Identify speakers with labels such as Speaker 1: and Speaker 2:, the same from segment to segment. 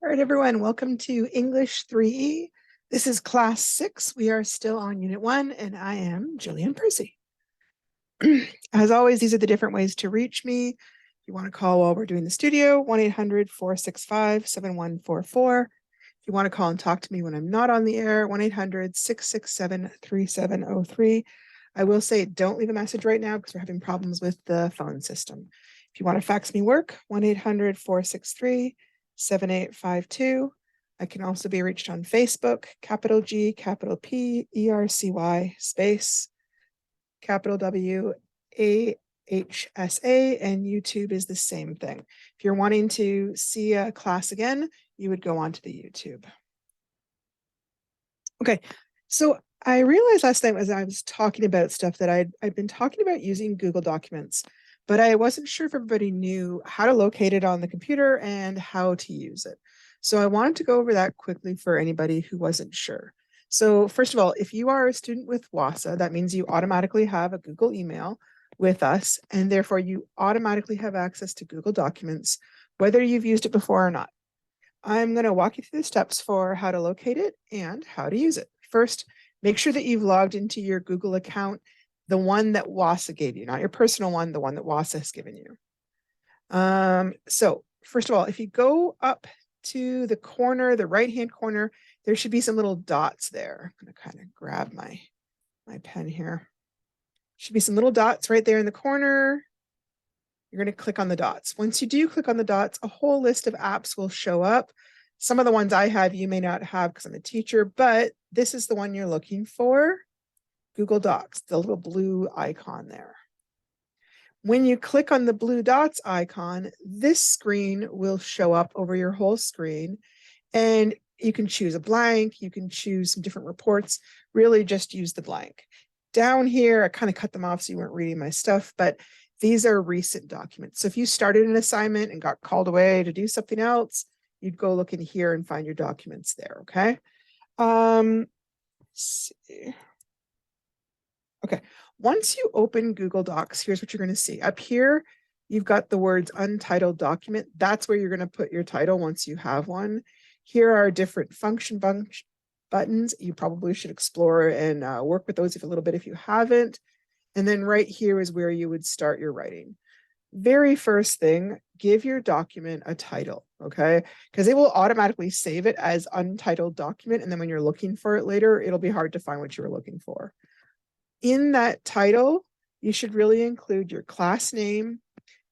Speaker 1: All right, everyone, welcome to English 3E. This is class 6. We are still on unit 1, and I am Jillian Percy. As always, these are the different ways to reach me. If you want to call while we're doing the studio, 1-800-465-7144. If you want to call and talk to me when I'm not on the air, 1-800-667-3703. I will say don't leave a message right now because we're having problems with the phone system. If you want to fax me work, 1-800-463-7852. I can also be reached on Facebook, capital G, capital P, ERCY, space, capital W, AHSA, and YouTube is the same thing. If you're wanting to see a class again, you would go onto the YouTube. Okay, so I realized last night as I was talking about stuff that I'd been talking about using Google Documents, but I wasn't sure if everybody knew how to locate it on the computer and how to use it. So I wanted to go over that quickly for anybody who wasn't sure. So first of all, if you are a student with WASA, that means you automatically have a Google email with us, and therefore you automatically have access to Google Documents, whether you've used it before or not. I'm going to walk you through the steps for how to locate it and how to use it. First, make sure that you've logged into your Google account, the one that WASA gave you, not your personal one, the one that WASA has given you. So first of all, if you go up to the corner, the right-hand corner, there should be some little dots there. I'm going to kind of grab my pen here. Should be some little dots right there in the corner. You're going to click on the dots. Once you do click on the dots, a whole list of apps will show up. Some of the ones I have, you may not have because I'm a teacher, but this is the one you're looking for, Google Docs, the little blue icon there. When you click on the blue dots icon, this screen will show up over your whole screen, and you can choose a blank, you can choose some different reports, really just use the blank. Down here, I kind of cut them off so you weren't reading my stuff, but these are recent documents. So if you started an assignment and got called away to do something else, you'd go look in here and find your documents there, okay? Let's see. Okay, once you open Google Docs, here's what you're going to see. Up here, you've got the words untitled document. That's where you're going to put your title once you have one. Here are different function buttons. You probably should explore and work with those a little bit if you haven't. And then right here is where you would start your writing. Very first thing, give your document a title, okay? Because it will automatically save it as untitled document. And then when you're looking for it later, it'll be hard to find what you were looking for. In that title, you should really include your class name,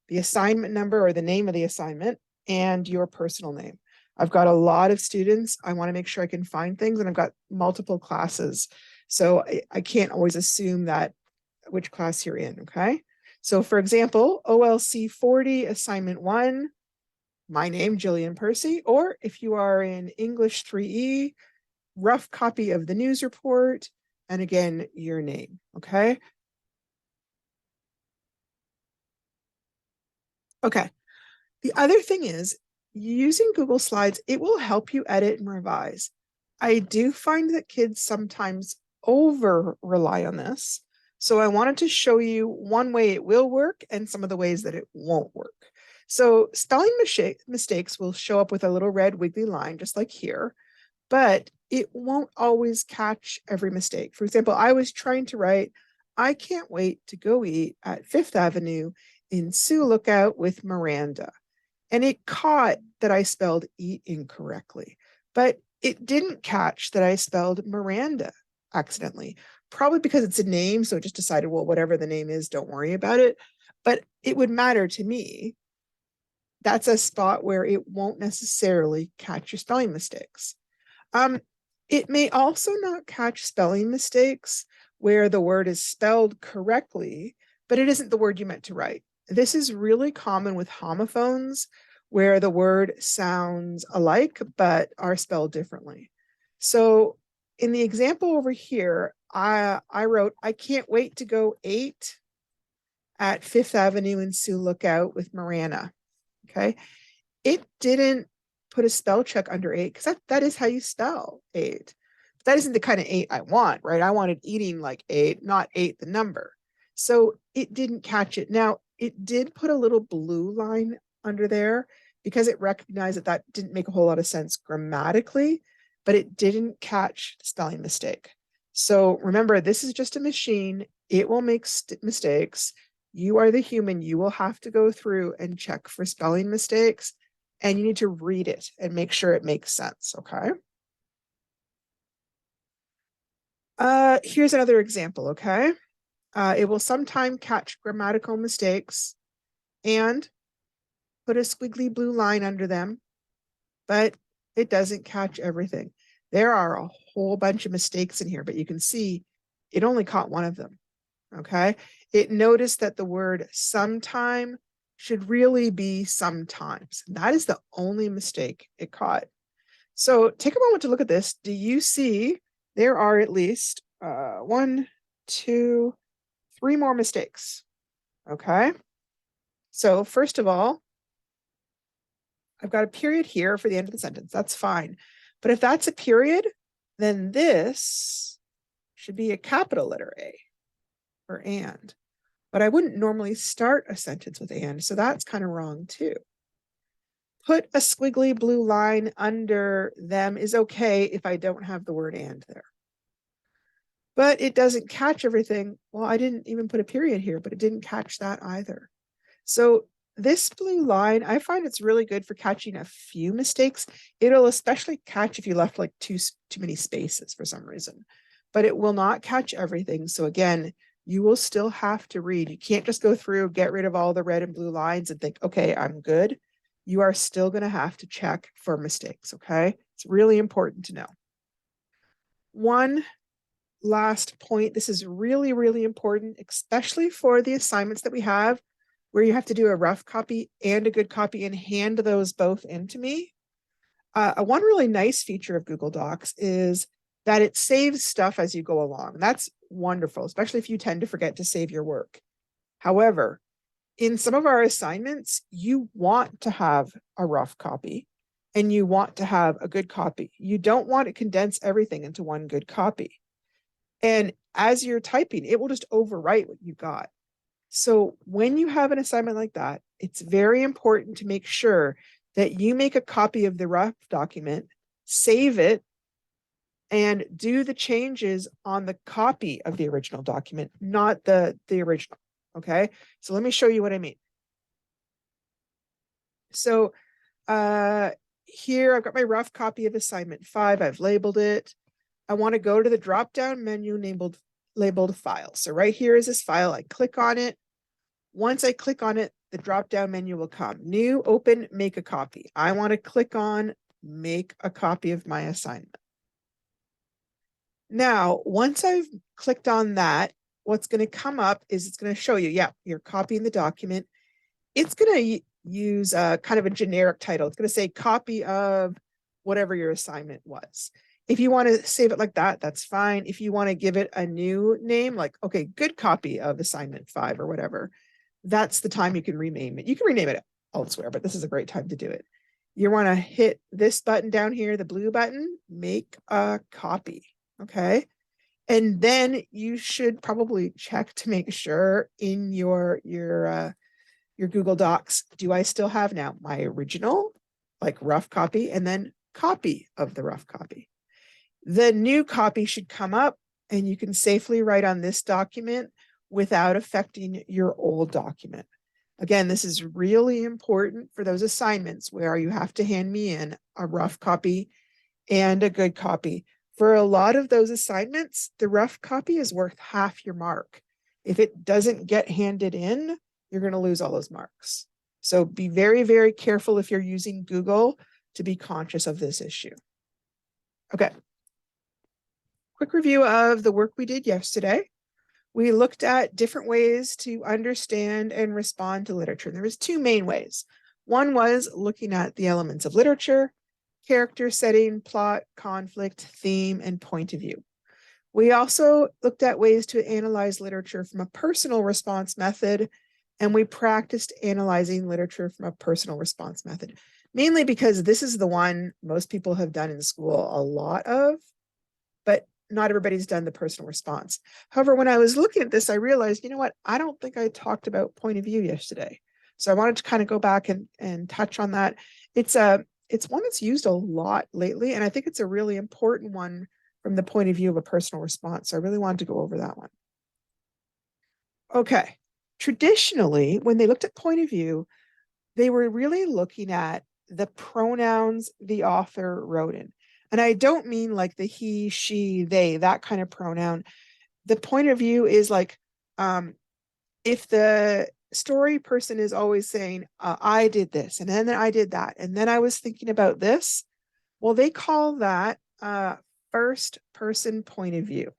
Speaker 1: the assignment number or the name of the assignment, and your personal name. I've got a lot of students. I want to make sure I can find things, and I've got multiple classes. So I can't always assume that which class you're in, okay? So for example, OLC 40, assignment 1, my name, Jillian Percy, or if you are in English 3E, rough copy of the news report, and again, your name, okay? Okay, the other thing is, using Google Slides, it will help you edit and revise. I do find that kids sometimes over rely on this. So I wanted to show you one way it will work and some of the ways that it won't work. So spelling mistakes will show up with a little red wiggly line, just like here, but it won't always catch every mistake. For example, I was trying to write, I can't wait to go eat at Fifth Avenue in Sioux Lookout with Miranda. And it caught that I spelled eat incorrectly, but it didn't catch that I spelled Miranda accidentally, probably because it's a name. So it just decided, well, whatever the name is, don't worry about it. But it would matter to me. That's a spot where it won't necessarily catch your spelling mistakes. It may also not catch spelling mistakes where the word is spelled correctly, but it isn't the word you meant to write. This is really common with homophones where the word sounds alike but are spelled differently. So in the example over here, I wrote, I can't wait to go eat at Fifth Avenue in Sioux Lookout with Miranda. Okay. It didn't put a spell check under 8 because that is how you spell 8. But that isn't the kind of 8 I want, right? I wanted eating like 8, not 8 the number. So it didn't catch it. Now, it did put a little blue line under there because it recognized that that didn't make a whole lot of sense grammatically, but it didn't catch the spelling mistake. So remember, this is just a machine. It will make mistakes. You are the human. You will have to go through and check for spelling mistakes, and you need to read it and make sure it makes sense, okay? Here's another example, okay? It will sometimes catch grammatical mistakes and put a squiggly blue line under them, but it doesn't catch everything. There are a whole bunch of mistakes in here, but you can see it only caught one of them, okay? It noticed that the word sometime should really be sometimes. That is the only mistake it caught. So take a moment to look at this. Do you see there are at least 1, 2, 3 more mistakes, okay? So first of all, I've got a period here for the end of the sentence. That's fine. But if that's a period, then this should be a capital letter A or and. But I wouldn't normally start a sentence with and, so that's kind of wrong too. Put a squiggly blue line under them is okay if I don't have the word and there. But it doesn't catch everything. Well, I didn't even put a period here, but it didn't catch that either. So this blue line, I find it's really good for catching a few mistakes. It'll especially catch if you left like too many spaces for some reason, but it will not catch everything. So again, you will still have to read. You can't just go through, get rid of all the red and blue lines and think, okay, I'm good. You are still going to have to check for mistakes, okay? It's really important to know. One last point. This is really, really important, especially for the assignments that we have where you have to do a rough copy and a good copy and hand those both into me. One really nice feature of Google Docs is that it saves stuff as you go along. That's wonderful, especially if you tend to forget to save your work. However, in some of our assignments, you want to have a rough copy and you want to have a good copy. You don't want to condense everything into one good copy. And as you're typing, it will just overwrite what you got. So when you have an assignment like that, it's very important to make sure that you make a copy of the rough document, save it, and do the changes on the copy of the original document, not the original, okay? So let me show you what I mean. So here I've got my rough copy of assignment 5. I've labeled it. I want to go to the drop-down menu labeled file. So right here is this file. I click on it. Once I click on it, the drop-down menu will come. New, open, make a copy. I want to click on make a copy of my assignment. Now, once I've clicked on that, what's going to come up is it's going to show you, yeah, you're copying the document. It's going to use a kind of a generic title. It's going to say copy of whatever your assignment was. If you want to save it like that, that's fine. If you want to give it a new name, like, okay, good copy of assignment 5 or whatever, that's the time you can rename it. You can rename it elsewhere, but this is a great time to do it. You want to hit this button down here, the blue button, make a copy, okay? And then you should probably check to make sure in your Google Docs, do I still have now my original, like rough copy, and then copy of the rough copy. The new copy should come up and you can safely write on this document without affecting your old document. Again, this is really important for those assignments where you have to hand me in a rough copy and a good copy. For a lot of those assignments, the rough copy is worth half your mark. If it doesn't get handed in, you're going to lose all those marks. So be very, very careful if you're using Google to be conscious of this issue. Okay. Quick review of the work we did yesterday. We looked at different ways to understand and respond to literature. There was 2 main ways. One was looking at the elements of literature, character setting, plot, conflict, theme, and point of view. We also looked at ways to analyze literature from a personal response method, and we practiced analyzing literature from a personal response method, mainly because this is the one most people have done in school a lot of, but not everybody's done the personal response. However, when I was looking at this, I realized, you know what? I don't think I talked about point of view yesterday. So I wanted to kind of go back and touch on that. It's one that's used a lot lately, and I think it's a really important one from the point of view of a personal response. So I really wanted to go over that one. Okay. Traditionally, when they looked at point of view, they were really looking at the pronouns the author wrote in. And I don't mean like the he, she, they, that kind of pronoun. The point of view is like, if the story person is always saying, I did this, and then I did that, and then I was thinking about this, well, they call that first person point of view.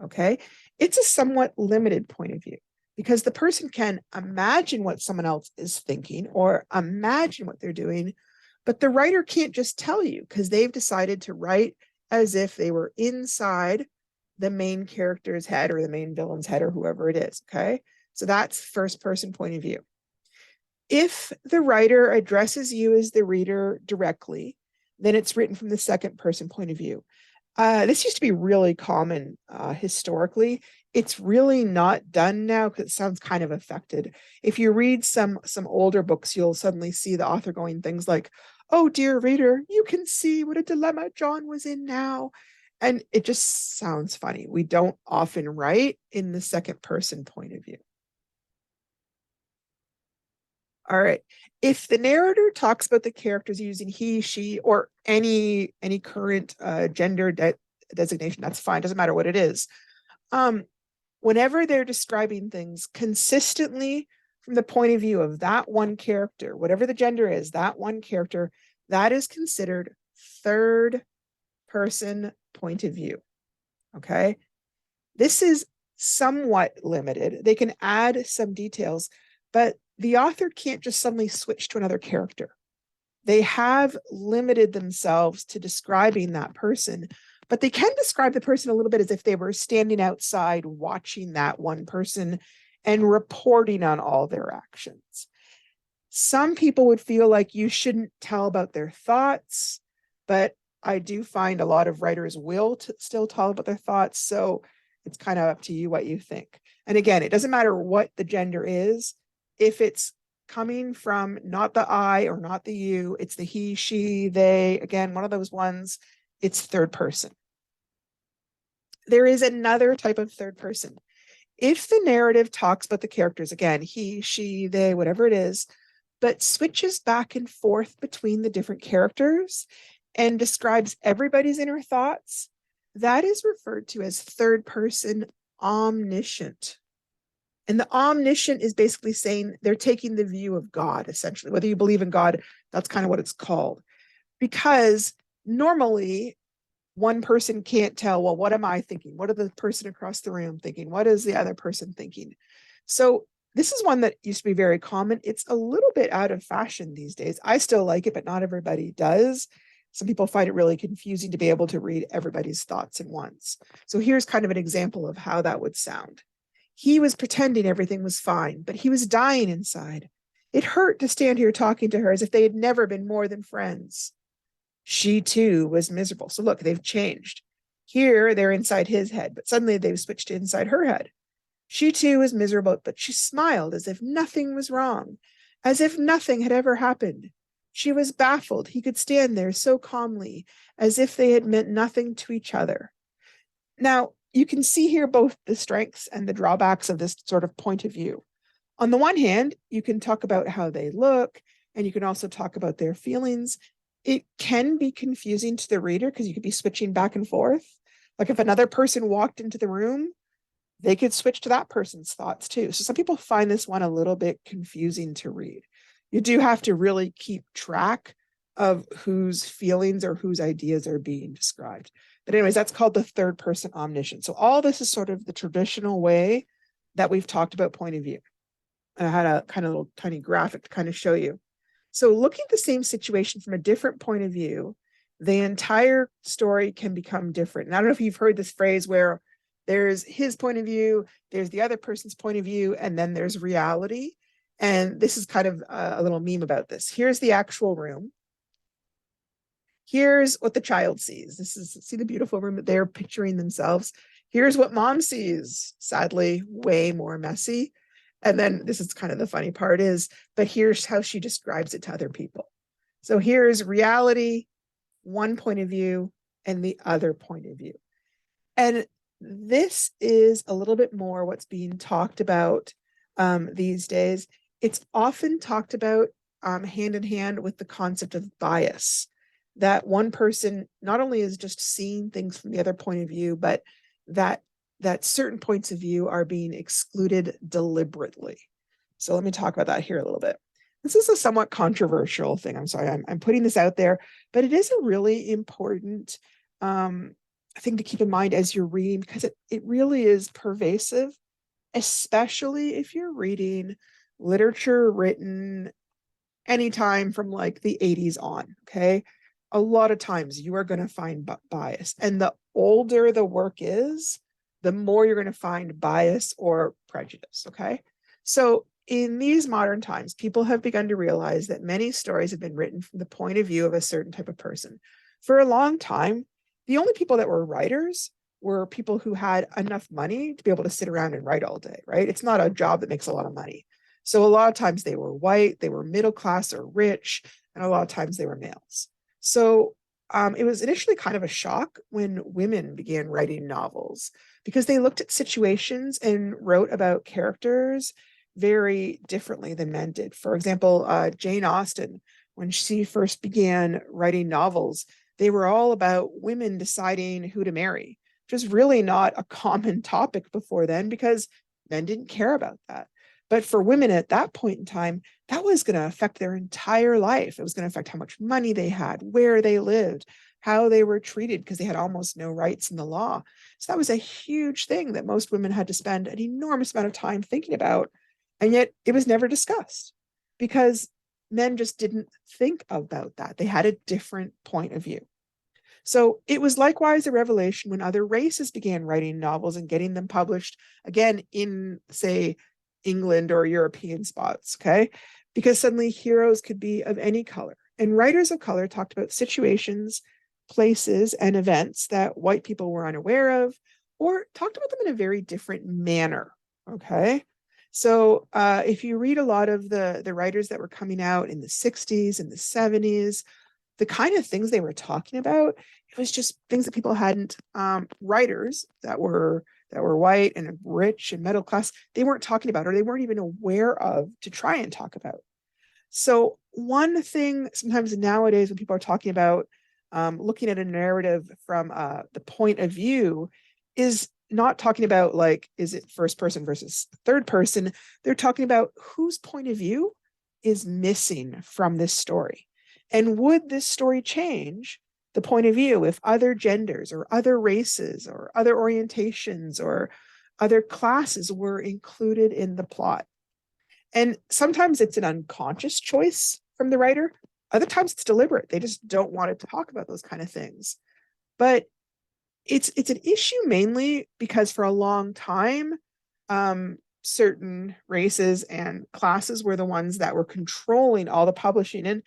Speaker 1: Okay. It's a somewhat limited point of view because the person can imagine what someone else is thinking or imagine what they're doing, but the writer can't just tell you because they've decided to write as if they were inside the main character's head or the main villain's head or whoever it is. Okay. So that's first person point of view. If the writer addresses you as the reader directly, then it's written from the second person point of view. This used to be really common historically. It's really not done now because it sounds kind of affected. If you read some older books, you'll suddenly see the author going things like, "Oh, dear reader, you can see what a dilemma John was in now." And it just sounds funny. We don't often write in the second person point of view. All right. If the narrator talks about the characters using he, she, or any current gender designation, that's fine. Doesn't matter what it is. Whenever they're describing things consistently from the point of view of that one character, whatever the gender is, that one character, that is considered third person point of view. Okay. This is somewhat limited. They can add some details, but the author can't just suddenly switch to another character. They have limited themselves to describing that person, but they can describe the person a little bit as if they were standing outside watching that one person and reporting on all their actions. Some people would feel like you shouldn't tell about their thoughts, but I do find a lot of writers will still tell about their thoughts. So it's kind of up to you what you think. And again, it doesn't matter what the gender is. If it's coming from not the I or not the you, it's the he, she, they, again, one of those ones, it's third person. There is another type of third person. If the narrative talks about the characters, again, he, she, they, whatever it is, but switches back and forth between the different characters and describes everybody's inner thoughts, that is referred to as third person omniscient. And the omniscient is basically saying they're taking the view of God, essentially. Whether you believe in God, that's kind of what it's called. Because normally one person can't tell, well, what am I thinking? What are the person across the room thinking? What is the other person thinking? So this is one that used to be very common. It's a little bit out of fashion these days. I still like it, but not everybody does. Some people find it really confusing to be able to read everybody's thoughts at once. So here's kind of an example of how that would sound. He was pretending everything was fine, but he was dying inside. It hurt to stand here talking to her as if they had never been more than friends. She too was miserable. So look, they've changed. Here they're inside his head, but suddenly they've switched to inside her head. She too was miserable, but she smiled as if nothing was wrong, as if nothing had ever happened. She was baffled. He could stand there so calmly, as if they had meant nothing to each other. Now, you can see here both the strengths and the drawbacks of this sort of point of view. On the one hand, you can talk about how they look, and you can also talk about their feelings. It can be confusing to the reader because you could be switching back and forth. Like if another person walked into the room, they could switch to that person's thoughts too. So some people find this one a little bit confusing to read. You do have to really keep track of whose feelings or whose ideas are being described. But anyways, that's called the third person omniscient. So all this is sort of the traditional way that we've talked about point of view. And I had a kind of little tiny graphic to kind of show you. So looking at the same situation from a different point of view, the entire story can become different. And I don't know if you've heard this phrase where there's his point of view, there's the other person's point of view, and then there's reality. And this is kind of a little meme about this. Here's the actual room. Here's what the child sees. This is, see the beautiful room that they're picturing themselves. Here's what mom sees, sadly, way more messy. And then this is kind of the funny part is, but here's how she describes it to other people. So here's reality, one point of view, and the other point of view. And this is a little bit more what's being talked about these days. It's often talked about hand in hand with the concept of bias, that one person not only is just seeing things from the other point of view, but that certain points of view are being excluded deliberately. So let me talk about that here a little bit. This is a somewhat controversial thing. I'm sorry, I'm putting this out there, but it is a really important thing to keep in mind as you're reading, because it really is pervasive, especially if you're reading literature written anytime from like the 80s on. Okay. A lot of times you are going to find bias. And the older the work is, the more you're going to find bias or prejudice. Okay. So in these modern times, people have begun to realize that many stories have been written from the point of view of a certain type of person. For a long time, the only people that were writers were people who had enough money to be able to sit around and write all day, right? It's not a job that makes a lot of money. So a lot of times they were white, they were middle class or rich, and a lot of times they were males. So it was initially kind of a shock when women began writing novels, because they looked at situations and wrote about characters very differently than men did. For example, Jane Austen, when she first began writing novels, they were all about women deciding who to marry, which was really not a common topic before then, because men didn't care about that. But for women at that point in time, that was going to affect their entire life. It was going to affect how much money they had, where they lived, how they were treated, because they had almost no rights in the law. So that was a huge thing that most women had to spend an enormous amount of time thinking about. And yet it was never discussed, because men just didn't think about that. They had a different point of view. So it was likewise a revelation when other races began writing novels and getting them published, again, in, say, England or European spots, okay? Because suddenly heroes could be of any color. And writers of color talked about situations, places, and events that white people were unaware of, or talked about them in a very different manner, okay? So if you read a lot of the writers that were coming out in the 60s and the 70s, the kind of things they were talking about, it was just things that people hadn't, writers that were white and rich and middle class, they weren't talking about, or they weren't even aware of, to try and talk about. So one thing sometimes nowadays when people are talking about looking at a narrative from the point of view, is not talking about like, is it first person versus third person? They're talking about whose point of view is missing from this story. And would this story change the point of view if other genders or other races or other orientations or other classes were included in the plot? And sometimes it's an unconscious choice from the writer. Other times it's deliberate. They just don't want to talk about those kind of things. But it's an issue mainly because for a long time, certain races and classes were the ones that were controlling all the publishing. And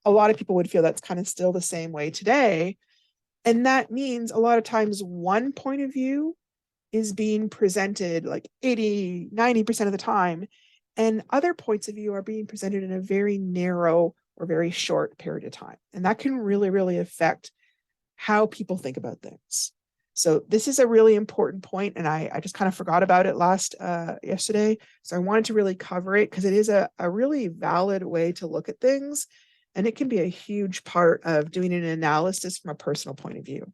Speaker 1: a lot of people would feel that's kind of still the same way today. And that means a lot of times one point of view is being presented like 80, 90% of the time, and other points of view are being presented in a very narrow or very short period of time. And that can really, really affect how people think about things. So this is a really important point, and I just kind of forgot about it yesterday. So I wanted to really cover it because it is a really valid way to look at things, and it can be a huge part of doing an analysis from a personal point of view.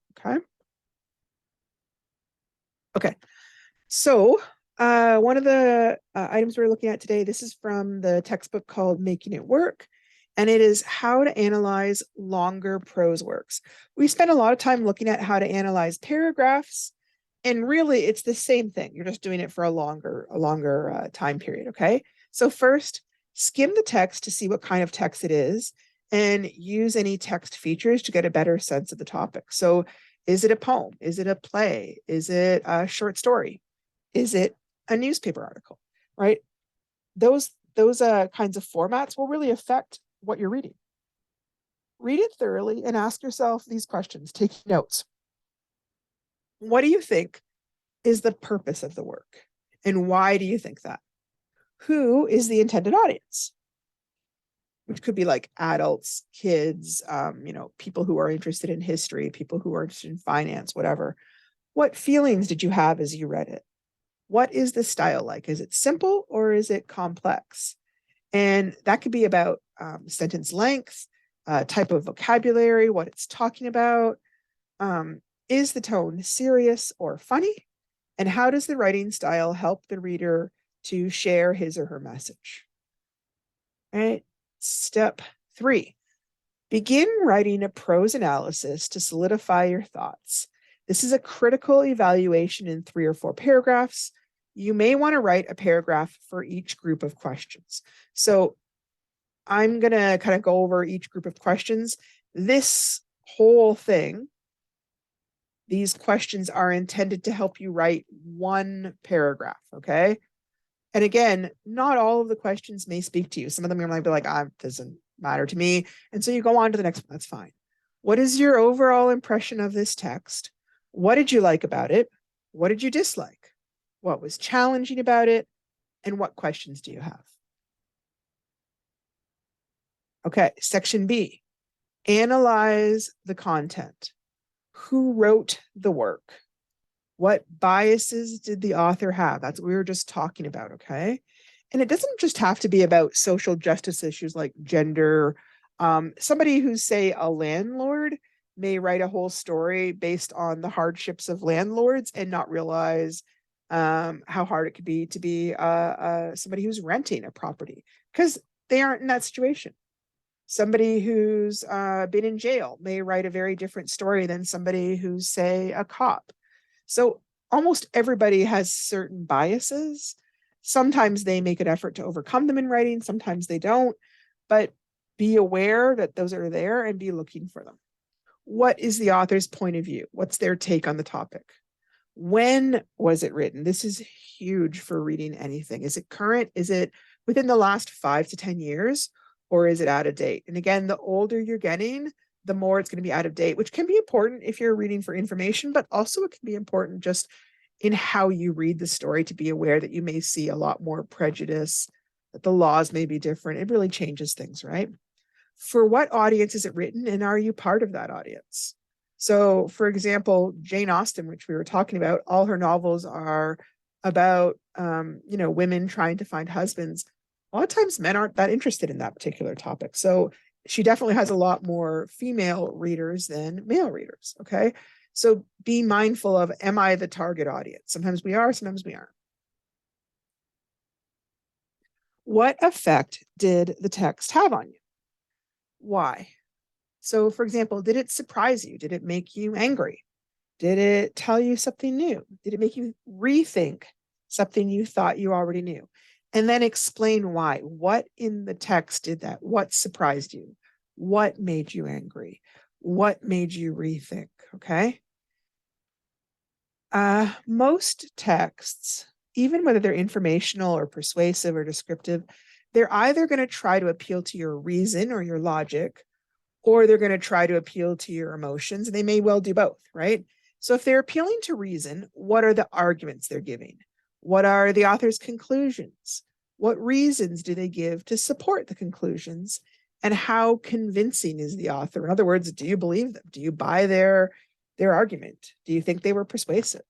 Speaker 1: Okay. So one of the items we're looking at today, this is from the textbook called Making It Work, and it is how to analyze longer prose works. We spent a lot of time looking at how to analyze paragraphs, and really it's the same thing. You're just doing it for a longer time period, okay? So first, skim the text to see what kind of text it is, and use any text features to get a better sense of the topic. So is it a poem? Is it a play? Is it a short story? Is it a newspaper article, right? Those kinds of formats will really affect what you're reading. Read it thoroughly and ask yourself these questions. Take notes. What do you think is the purpose of the work? And why do you think that? Who is the intended audience? Which could be like adults, kids, people who are interested in history, people who are interested in finance, whatever. What feelings did you have as you read it? What is the style like? Is it simple or is it complex? And that could be about sentence length, type of vocabulary, what it's talking about. Is the tone serious or funny? And how does the writing style help the reader to share his or her message? All right. Step 3, begin writing a prose analysis to solidify your thoughts. This is a critical evaluation in 3 or 4 paragraphs. You may want to write a paragraph for each group of questions. So I'm going to kind of go over each group of questions. This whole thing, these questions are intended to help you write one paragraph, okay? And again, not all of the questions may speak to you. Some of them you might be like, doesn't matter to me. And so you go on to the next one. That's fine. What is your overall impression of this text? What did you like about it? What did you dislike? What was challenging about it? And what questions do you have? Okay, section B, analyze the content. Who wrote the work? What biases did the author have? That's what we were just talking about, okay? And it doesn't just have to be about social justice issues like gender. Somebody who's, say, a landlord may write a whole story based on the hardships of landlords and not realize how hard it could be to be somebody who's renting a property because they aren't in that situation. Somebody who's been in jail may write a very different story than somebody who's, say, a cop. So almost everybody has certain biases. Sometimes they make an effort to overcome them in writing, sometimes they don't, but be aware that those are there and be looking for them. What is the author's point of view? What's their take on the topic? When was it written? This is huge for reading anything. Is it current? Is it within the last 5 to 10 years? Or is it out of date? And again, the older you're getting, the more it's going to be out of date, which can be important if you're reading for information, but also it can be important just in how you read the story to be aware that you may see a lot more prejudice, that the laws may be different. It really changes things, right? For what audience is it written, and are you part of that audience? So, for example, Jane Austen, which we were talking about, all her novels are about, women trying to find husbands. A lot of times men aren't that interested in that particular topic. So she definitely has a lot more female readers than male readers, okay? So be mindful of, am I the target audience? Sometimes we are, sometimes we aren't. What effect did the text have on you? Why? So, for example, did it surprise you? Did it make you angry? Did it tell you something new? Did it make you rethink something you thought you already knew? And then explain why. What in the text did that? What surprised you? What made you angry? What made you rethink? Okay. Most texts, even whether they're informational or persuasive or descriptive, they're either going to try to appeal to your reason or your logic, or they're going to try to appeal to your emotions. And they may well do both, right? So if they're appealing to reason, what are the arguments they're giving? What are the author's conclusions? What reasons do they give to support the conclusions? And how convincing is the author? In other words, do you believe them? Do you buy their argument? Do you think they were persuasive?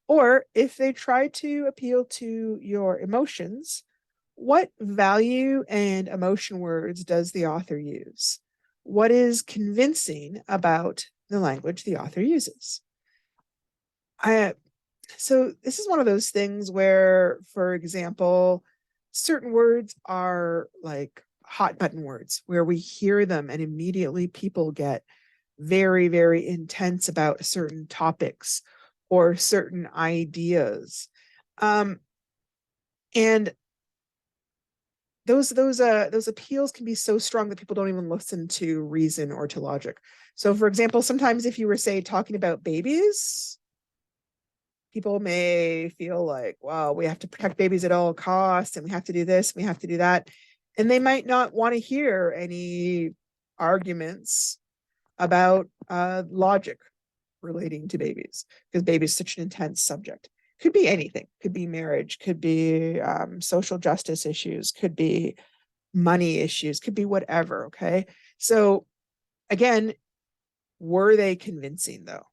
Speaker 1: Or if they try to appeal to your emotions, what value and emotion words does the author use? What is convincing about the language the author uses? So this is one of those things where, for example, certain words are like hot button words where we hear them and immediately people get very, very intense about certain topics or certain ideas. And those appeals can be so strong that people don't even listen to reason or to logic. So, for example, sometimes if you were, say, talking about babies, people may feel like, wow, we have to protect babies at all costs, and we have to do this, we have to do that. And they might not want to hear any arguments about logic relating to babies, because baby is such an intense subject. could be anything, could be marriage, could be social justice issues, could be money issues, could be whatever. Okay. So again, were they convincing though?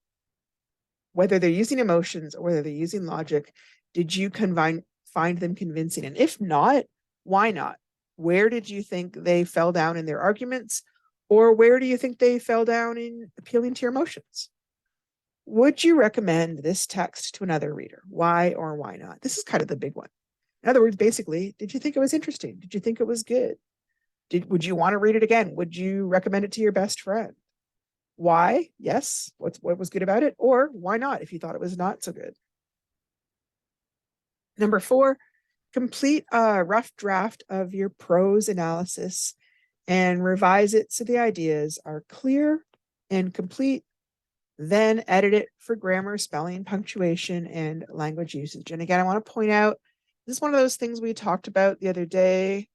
Speaker 1: Whether they're using emotions or whether they're using logic, did you find them convincing? And if not, why not? Where did you think they fell down in their arguments? Or where do you think they fell down in appealing to your emotions? Would you recommend this text to another reader? Why or why not? This is kind of the big one. In other words, basically, did you think it was interesting? Did you think it was good? Would you want to read it again? Would you recommend it to your best friend? Why? Yes. What was good about it? Or why not if you thought it was not so good? Number 4, complete a rough draft of your prose analysis and revise it so the ideas are clear and complete. Then edit it for grammar, spelling, punctuation, and language usage. And again, I want to point out, this is one of those things we talked about the other day.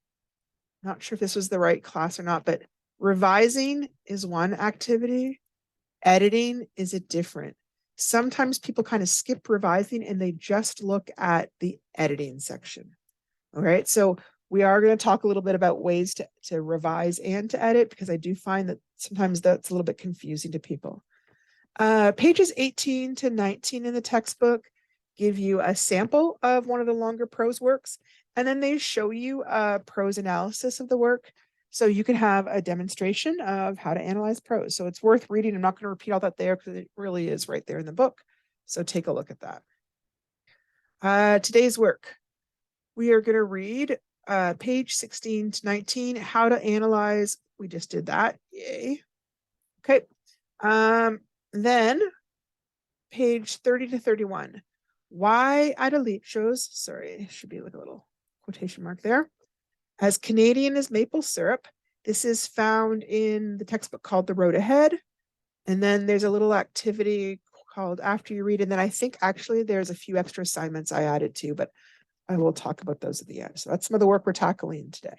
Speaker 1: Not sure if this was the right class or not, but revising is one activity. Editing is a different. Sometimes people kind of skip revising and they just look at the editing section. All right. So we are going to talk a little bit about ways to revise and to edit, because I do find that sometimes that's a little bit confusing to people. Pages 18 to 19 in the textbook give you a sample of one of the longer prose works, and then they show you a prose analysis of the work. So you can have a demonstration of how to analyze prose. So it's worth reading. I'm not going to repeat all that there because it really is right there in the book. So take a look at that. Today's work, we are going to read page 16 to 19, how to analyze. We just did that. Yay. Okay. Then page 30 to 31, why Adelaide shows, sorry, should be like a little quotation mark there, as Canadian as maple syrup. This is found in the textbook called The Road Ahead. And then there's a little activity called After You Read. And then I think actually there's a few extra assignments I added too, but I will talk about those at the end. So that's some of the work we're tackling today.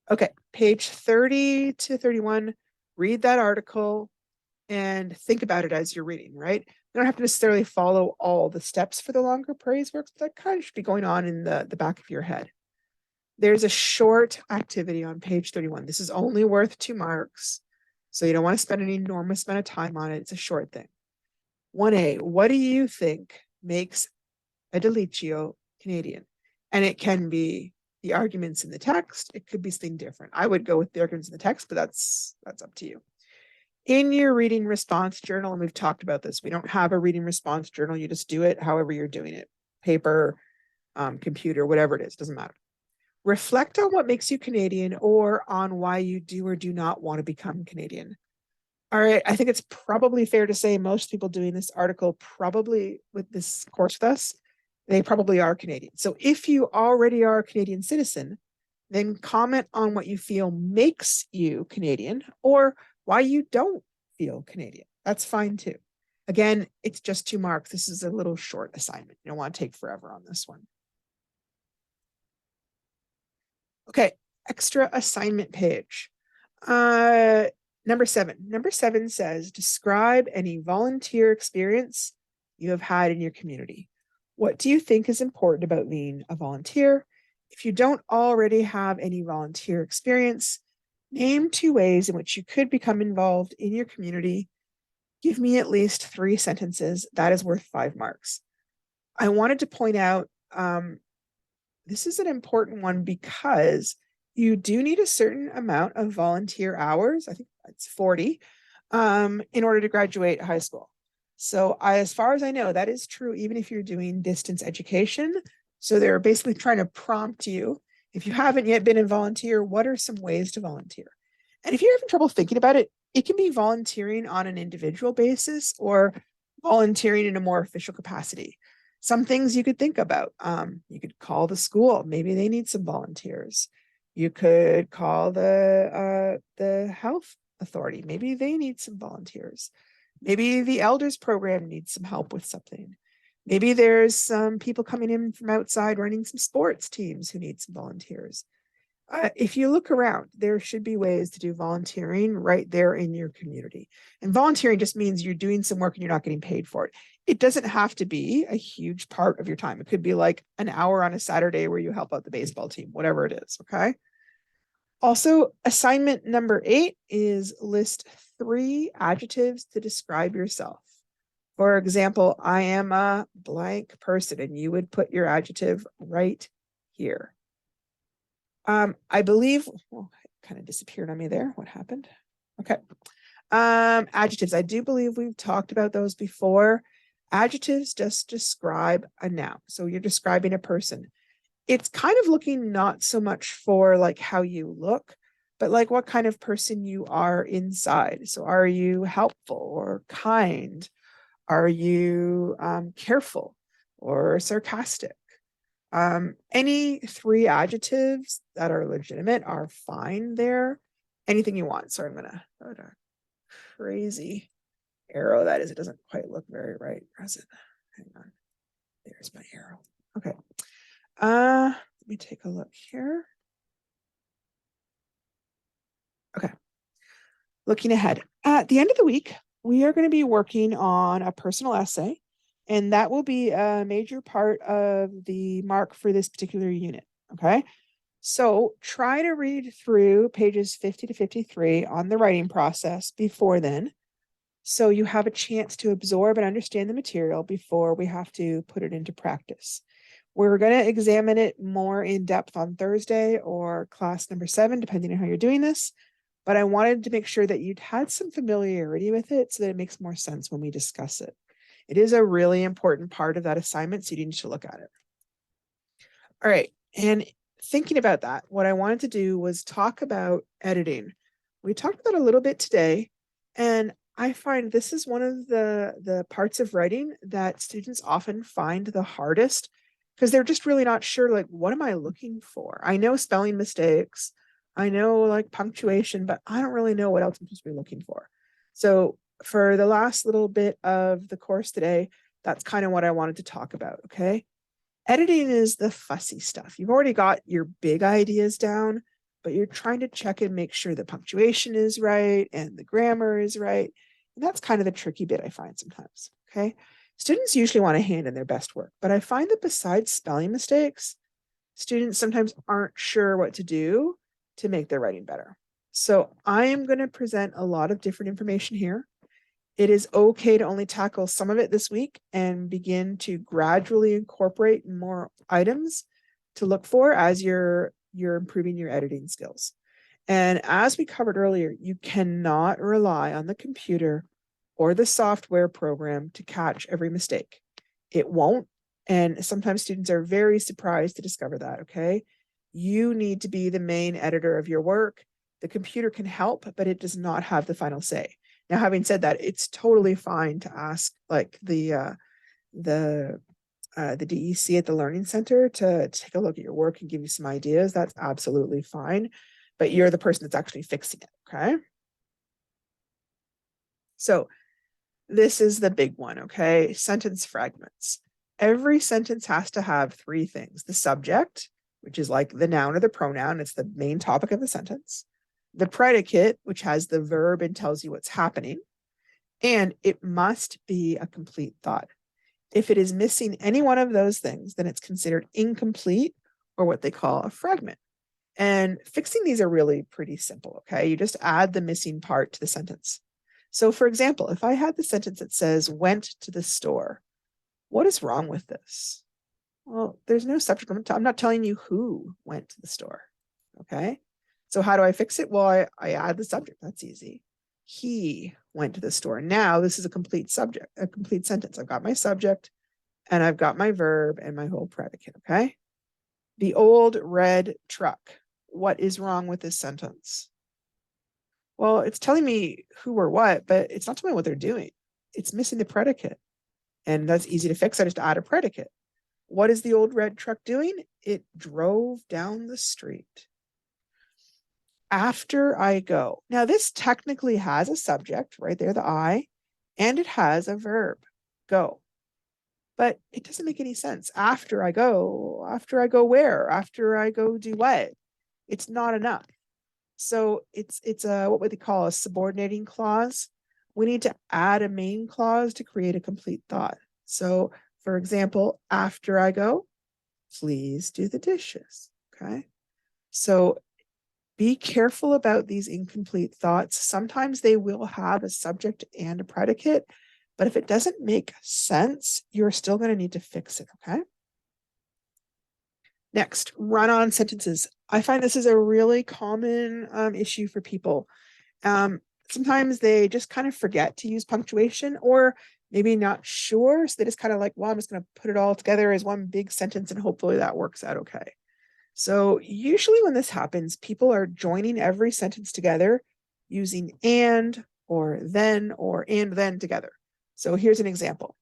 Speaker 1: Okay, page 30 to 31, read that article and think about it as you're reading, right? You don't have to necessarily follow all the steps for the longer praise works, but that kind of should be going on in the back of your head. There's a short activity on page 31. This is only worth 2 marks, so you don't want to spend an enormous amount of time on it. It's a short thing. 1A, what do you think makes a deliccio Canadian? And it can be the arguments in the text. It could be something different. I would go with the arguments in the text, but that's up to you. In your reading response journal, and we've talked about this, we don't have a reading response journal. You just do it however you're doing it. Paper, computer, whatever it is, doesn't matter. Reflect on what makes you Canadian or on why you do or do not want to become Canadian. All right, I think it's probably fair to say most people doing this article, probably with this course with us, they probably are Canadian. So if you already are a Canadian citizen, then comment on what you feel makes you Canadian or why you don't feel Canadian. That's fine too. Again, it's just 2 marks. This is a little short assignment. You don't want to take forever on this one. Okay, extra assignment page. Number 7. Number 7 says, describe any volunteer experience you have had in your community. What do you think is important about being a volunteer? If you don't already have any volunteer experience, name 2 ways in which you could become involved in your community. Give me at least 3 sentences. That is worth 5 marks. I wanted to point out, this is an important one because you do need a certain amount of volunteer hours. I think it's 40 in order to graduate high school. So as far as I know, that is true even if you're doing distance education. So they're basically trying to prompt you. If you haven't yet been a volunteer, what are some ways to volunteer? And if you're having trouble thinking about it, it can be volunteering on an individual basis or volunteering in a more official capacity. Some things you could think about. You could call the school. Maybe they need some volunteers. You could call the health authority. Maybe they need some volunteers. Maybe the elders program needs some help with something. Maybe there's some people coming in from outside running some sports teams who need some volunteers. If you look around, there should be ways to do volunteering right there in your community. And volunteering just means you're doing some work and you're not getting paid for it. It doesn't have to be a huge part of your time. It could be like an hour on a Saturday where you help out the baseball team, whatever it is. Okay. Also, assignment number 8 is list 3 adjectives to describe yourself. For example, I am a blank person, and you would put your adjective right here. I believe, well, it kind of disappeared on me there. What happened? Okay. Adjectives. I do believe we've talked about those before. Adjectives just describe a noun. So you're describing a person. It's kind of looking not so much for like how you look, but like what kind of person you are inside. So are you helpful or kind? Are you careful or sarcastic? Any 3 adjectives that are legitimate are fine there. Anything you want. Sorry, I'm gonna put a crazy arrow. That is, it doesn't quite look very right. Present. Hang on. There's my arrow. Okay. Let me take a look here. Okay. Looking ahead. At the end of the week, we are going to be working on a personal essay, and that will be a major part of the mark for this particular unit. Okay. So try to read through pages 50 to 53 on the writing process before then, so you have a chance to absorb and understand the material before we have to put it into practice. We're going to examine it more in depth on Thursday or class number 7, depending on how you're doing this. But I wanted to make sure that you'd had some familiarity with it so that it makes more sense when we discuss it. It is a really important part of that assignment, so you need to look at it. All right. And thinking about that, what I wanted to do was talk about editing. We talked about it a little bit today, and I find this is one of the parts of writing that students often find the hardest, because they're just really not sure, like, what am I looking for? I know spelling mistakes, I know like punctuation, but I don't really know what else I'm supposed to be looking for. So for the last little bit of the course today, that's kind of what I wanted to talk about. Okay. Editing is the fussy stuff. You've already got your big ideas down, but you're trying to check and make sure the punctuation is right and the grammar is right. And that's kind of the tricky bit I find sometimes. Okay. Students usually want to hand in their best work, but I find that besides spelling mistakes, students sometimes aren't sure what to do to make their writing better. So I am going to present a lot of different information here. It is okay to only tackle some of it this week and begin to gradually incorporate more items to look for as you're improving your editing skills. And as we covered earlier, you cannot rely on the computer or the software program to catch every mistake. It won't. And sometimes students are very surprised to discover that. Okay. You need to be the main editor of your work. The computer can help, but it does not have the final say. Now, having said that, it's totally fine to ask like the DEC at the Learning Center to take a look at your work and give you some ideas. That's absolutely fine, but you're the person that's actually fixing it. Okay. So this is the big one. Okay. Sentence fragments. Every sentence has to have 3 things: the subject, which is like the noun or the pronoun. It's the main topic of the sentence. The predicate, which has the verb and tells you what's happening. And it must be a complete thought. If it is missing any one of those things, then it's considered incomplete, or what they call a fragment. And fixing these are really pretty simple. Okay. You just add the missing part to the sentence. So for example, if I had the sentence that says went to the store, what is wrong with this? Well, there's no subject. I'm not telling you who went to the store. Okay. So how do I fix it? Well, I add the subject. That's easy. He went to the store. Now this is a complete subject, a complete sentence. I've got my subject and I've got my verb and my whole predicate. Okay. The old red truck. What is wrong with this sentence? Well, it's telling me who or what, but it's not telling me what they're doing. It's missing the predicate. And that's easy to fix. I just add a predicate. What is the old red truck doing? It drove down the street. After I go. Now, this technically has a subject right there, the I, and it has a verb, go. But it doesn't make any sense. After I go where? After I go do what? It's not enough. So it's a what would they call a subordinating clause. We need to add a main clause to create a complete thought. So for example, after I go, please do the dishes. Okay. So be careful about these incomplete thoughts. Sometimes they will have a subject and a predicate, but if it doesn't make sense, you're still going to need to fix it. Okay. Next, run-on sentences. I find this is a really common issue for people. Sometimes they just kind of forget to use punctuation, or maybe not sure. So they just kind of like, well, I'm just going to put it all together as one big sentence and hopefully that works out okay. So usually when this happens, people are joining every sentence together using and or then or and then together. So here's an example.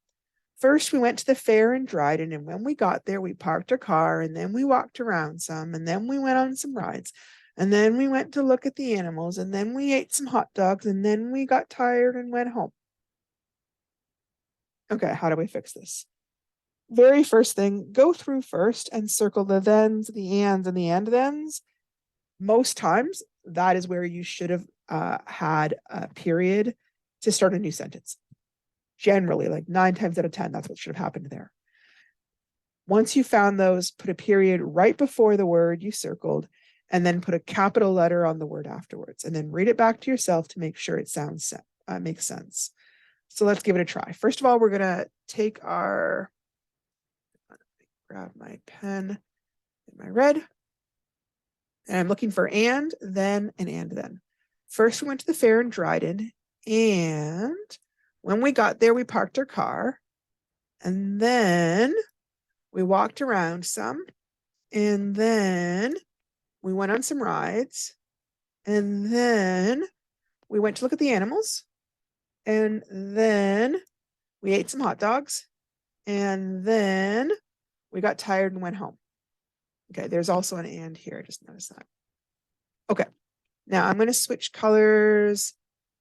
Speaker 1: First, we went to the fair in Dryden, and when we got there, we parked our car, and then we walked around some, and then we went on some rides, and then we went to look at the animals, and then we ate some hot dogs, and then we got tired and went home. Okay, how do we fix this? Very first thing, go through first and circle the thens, the ands, and the and thens. Most times, that is where you should have had a period to start a new sentence. Generally, like 9 times out of 10, that's what should have happened there. Once you found those, put a period right before the word you circled, and then put a capital letter on the word afterwards, and then read it back to yourself to make sure it makes sense. So let's give it a try. First of all, we're gonna take our, grab my pen and my red, and I'm looking for and then. First, we went to the fair in Dryden, and when we got there, we parked our car, and then we walked around some, and then we went on some rides, and then we went to look at the animals, and then we ate some hot dogs, and then we got tired and went home. Okay, there's also an and here. I just noticed that. Okay, now I'm going to switch colors,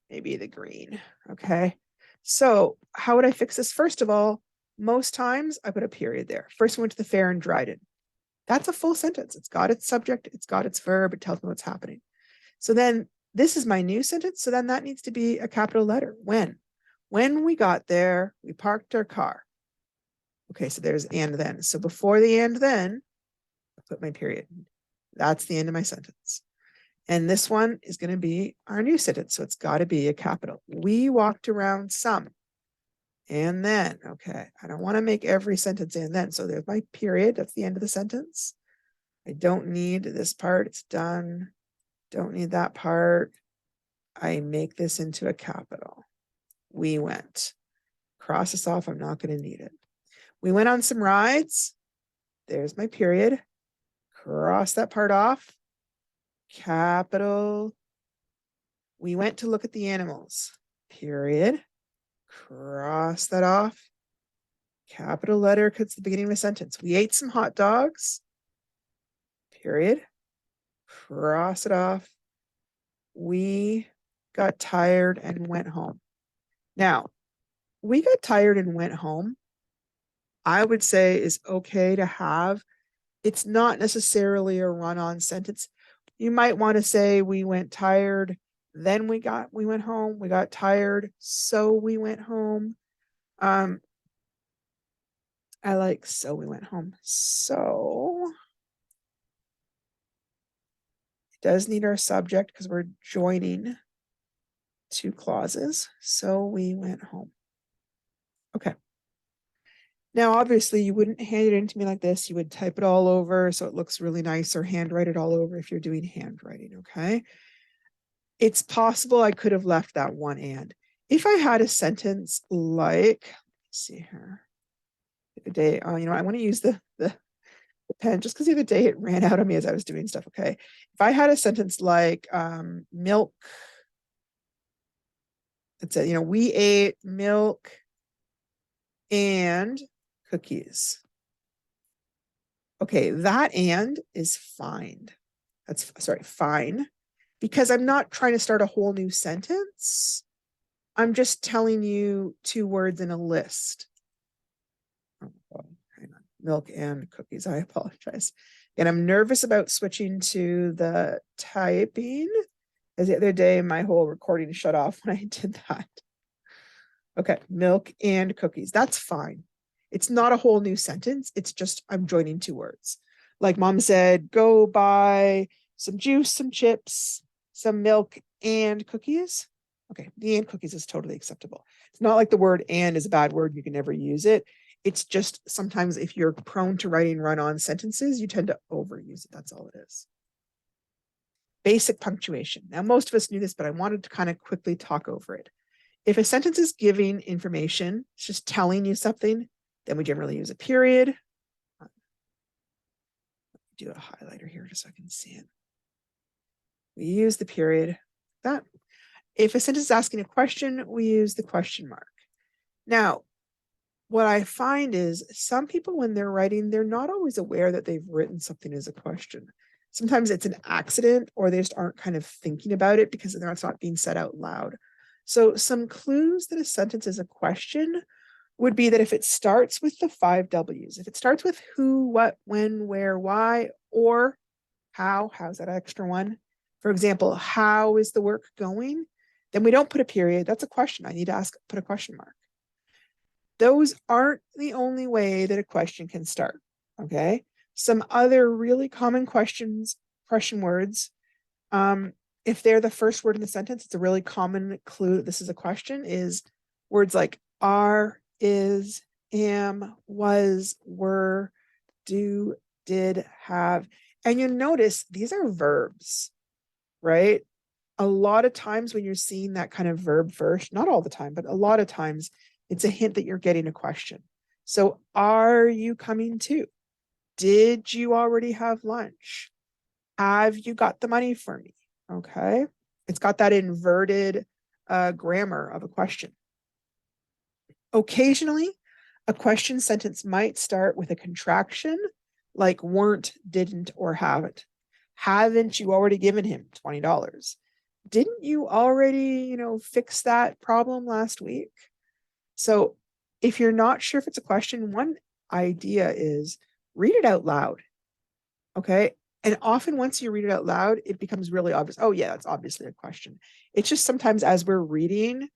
Speaker 1: maybe the green. Okay, so how would I fix this? First of all, most times I put a period there. First, we went to the fair in Dryden. That's a full sentence. It's got its subject, it's got its verb, it tells me what's happening. So then this is my new sentence. So then that needs to be a capital letter. When we got there, we parked our car. Okay, so there's and then. So before the and then, I put my period. That's the end of my sentence. And this one is going to be our new sentence. So it's got to be a capital. We walked around some. And then, okay, I don't want to make every sentence and then. So there's my period. That's the end of the sentence. I don't need this part. It's done. Don't need that part. I make this into a capital. We went. Cross this off. I'm not going to need it. We went on some rides. There's my period. Cross that part off. Capital. We went to look at the animals. Period. Cross that off. Capital letter because it's the beginning of a sentence. We ate some hot dogs. Period. Cross it off. We got tired and went home. Now, we got tired and went home, I would say is okay to have. It's not necessarily a run-on sentence. You might want to say we went tired, then we went home, we got tired, so we went home. I like so we went home. So it does need our subject because we're joining two clauses. So we went home. Okay. Now, obviously, you wouldn't hand it in to me like this. You would type it all over so it looks really nice, or handwrite it all over if you're doing handwriting, okay? It's possible I could have left that one and. If I had a sentence like, let's see here, the day, you know, I want to use the pen just because the other day it ran out on me as I was doing stuff, okay? If I had a sentence like milk, it said, you know, we ate milk and cookies. Okay, that and is fine. Fine. Because I'm not trying to start a whole new sentence. I'm just telling you two words in a list. Oh, hang on. Milk and cookies. I apologize. And I'm nervous about switching to the typing. As the other day, my whole recording shut off when I did that. Okay, milk and cookies. That's fine. It's not a whole new sentence. It's just I'm joining two words. Like mom said, go buy some juice, some chips, some milk, and cookies. Okay, the and cookies is totally acceptable. It's not like the word and is a bad word. You can never use it. It's just sometimes if you're prone to writing run-on sentences, you tend to overuse it. That's all it is. Basic punctuation. Now, most of us knew this, but I wanted to kind of quickly talk over it. If a sentence is giving information, it's just telling you something, then we generally use a period. Do a highlighter here just so I can see it. We use the period. That. If a sentence is asking a question, we use the question mark. Now, what I find is some people, when they're writing, they're not always aware that they've written something as a question. Sometimes it's an accident, or they just aren't kind of thinking about it because it's not being said out loud. So some clues that a sentence is a question would be that if it starts with the 5 W's, if it starts with who, what, when, where, why, or how's that extra one? For example, how is the work going? Then we don't put a period. That's a question. I need to put a question mark. Those aren't the only way that a question can start, okay? Some other really common question words, if they're the first word in the sentence, it's a really common clue that this is a question, is words like are, is, am, was, were, do, did, have. And you notice these are verbs, right? A lot of times when you're seeing that kind of verb first, not all the time, but a lot of times, it's a hint that you're getting a question. So, are you coming to? Did you already have lunch? Have you got the money for me? Okay. It's got that inverted grammar of a question. Occasionally, a question sentence might start with a contraction like weren't, didn't, or haven't. Haven't you already given him $20? Didn't you already, fix that problem last week? So if you're not sure if it's a question, one idea is read it out loud. Okay. And often once you read it out loud, it becomes really obvious. Oh, yeah, that's obviously a question. It's just sometimes as we're reading,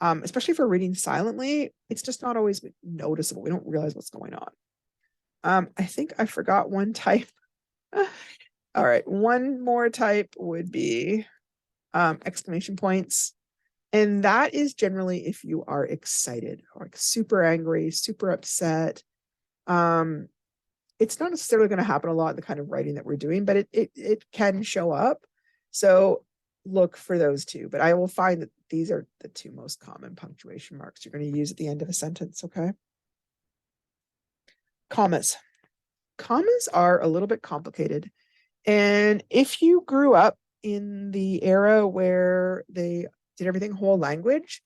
Speaker 1: especially if we're reading silently, it's just not always noticeable. We don't realize what's going on. I think I forgot one type. All right. One more type would be exclamation points. And that is generally if you are excited, or like super angry, super upset. It's not necessarily going to happen a lot in the kind of writing that we're doing, but it can show up. So look for those two. But I will find that these are the two most common punctuation marks you're going to use at the end of a sentence, okay? Commas. Commas are a little bit complicated. And if you grew up in the era where they did everything whole language,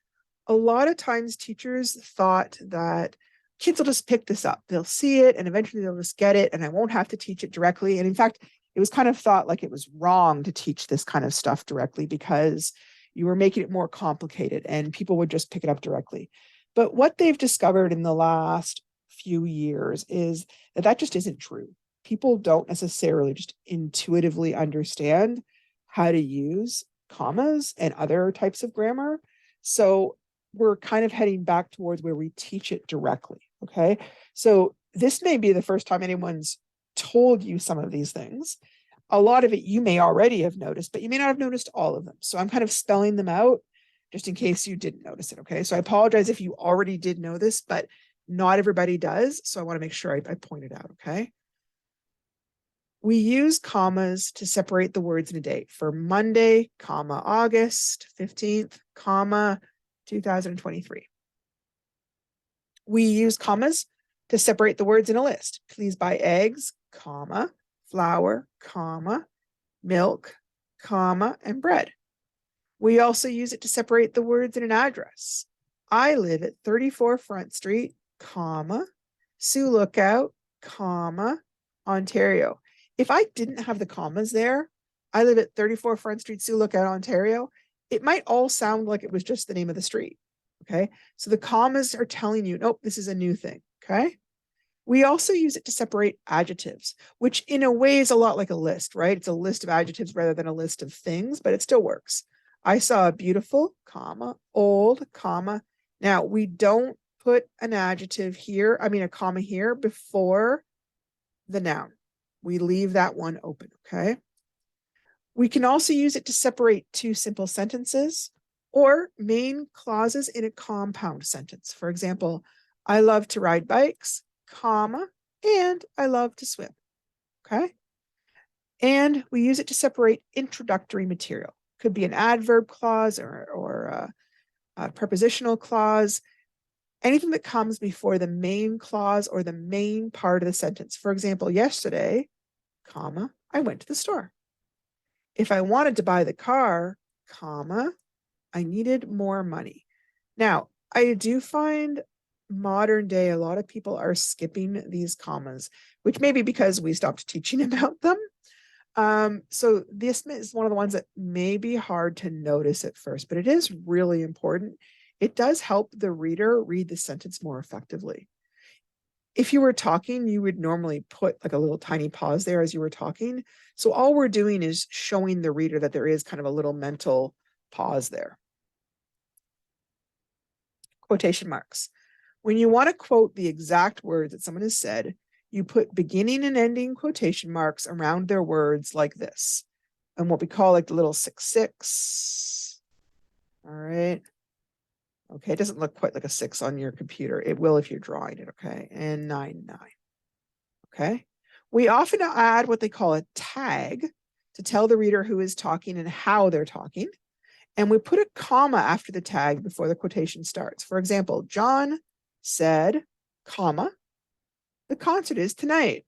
Speaker 1: a lot of times teachers thought that kids will just pick this up. They'll see it and eventually they'll just get it and I won't have to teach it directly. And in fact, it was kind of thought like it was wrong to teach this kind of stuff directly because you were making it more complicated and people would just pick it up directly. But what they've discovered in the last few years is that that just isn't true. People don't necessarily just intuitively understand how to use commas and other types of grammar. So we're kind of heading back towards where we teach it directly. Okay. So this may be the first time anyone's told you some of these things. A lot of it you may already have noticed, but you may not have noticed all of them. So I'm kind of spelling them out just in case you didn't notice it. Okay. So I apologize if you already did know this, but not everybody does. So I want to make sure I point it out. Okay. We use commas to separate the words in a date. For Monday, comma, August 15th, comma, 2023. We use commas to separate the words in a list. Please buy eggs, comma, flour, comma, milk, comma, and bread. We also use it to separate the words in an address. I live at 34 Front Street, comma, Sioux Lookout, comma, Ontario. If I didn't have the commas there, I live at 34 Front Street, Sioux Lookout, Ontario, it might all sound like it was just the name of the street. Okay. So the commas are telling you, nope, this is a new thing. Okay. We also use it to separate adjectives, which in a way is a lot like a list, right? It's a list of adjectives rather than a list of things, but it still works. I saw a beautiful, comma, old, comma. Now we don't put an adjective here, a comma here before the noun. We leave that one open, okay? We can also use it to separate two simple sentences or main clauses in a compound sentence. For example, I love to ride bikes, comma, and I love to swim, okay? And we use it to separate introductory material. Could be an adverb clause or a prepositional clause, anything that comes before the main clause or the main part of the sentence. For example, yesterday, comma, I went to the store. If I wanted to buy the car, comma, I needed more money. Now, I do find modern day, a lot of people are skipping these commas, which may be because we stopped teaching about them. So this is one of the ones that may be hard to notice at first, but it is really important. It does help the reader read the sentence more effectively. If you were talking, you would normally put like a little tiny pause there as you were talking. So all we're doing is showing the reader that there is kind of a little mental pause there. Quotation marks. When you want to quote the exact words that someone has said, you put beginning and ending quotation marks around their words like this, and what we call like the little 6. All right. Okay, it doesn't look quite like a 6 on your computer. It will if you're drawing it, okay? And 9. Okay. We often add what they call a tag to tell the reader who is talking and how they're talking. And we put a comma after the tag before the quotation starts. For example, John said, comma, the concert is tonight.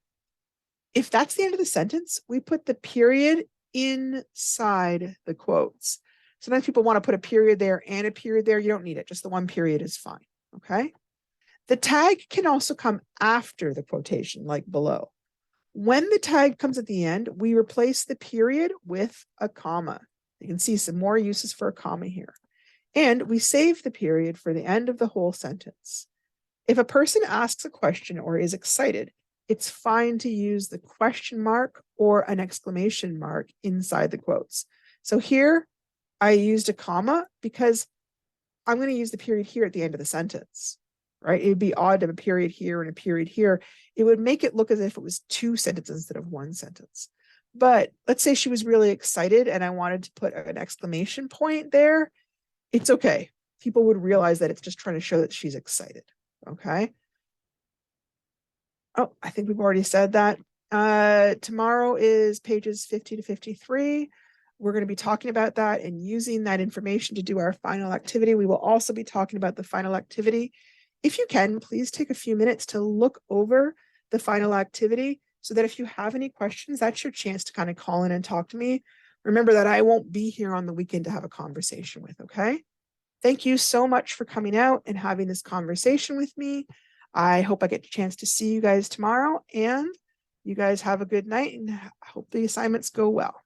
Speaker 1: If that's the end of the sentence, we put the period inside the quotes. Sometimes people want to put a period there and a period there. You don't need it. Just the one period is fine. Okay. The tag can also come after the quotation, like below. When the tag comes at the end, we replace the period with a comma. You can see some more uses for a comma here. And we save the period for the end of the whole sentence. If a person asks a question or is excited, it's fine to use the question mark or an exclamation mark inside the quotes. So here I used a comma because I'm going to use the period here at the end of the sentence, right? It would be odd to have a period here and a period here. It would make it look as if it was 2 sentences instead of 1 sentence. But let's say she was really excited and I wanted to put an exclamation point there. It's okay. People would realize that it's just trying to show that she's excited. Okay. Oh, I think we've already said that. Tomorrow is pages 50 to 53. We're going to be talking about that and using that information to do our final activity. We will also be talking about the final activity. If you can, please take a few minutes to look over the final activity so that if you have any questions, that's your chance to kind of call in and talk to me. Remember that I won't be here on the weekend to have a conversation with, okay? Thank you so much for coming out and having this conversation with me. I hope I get a chance to see you guys tomorrow, and you guys have a good night and hope the assignments go well.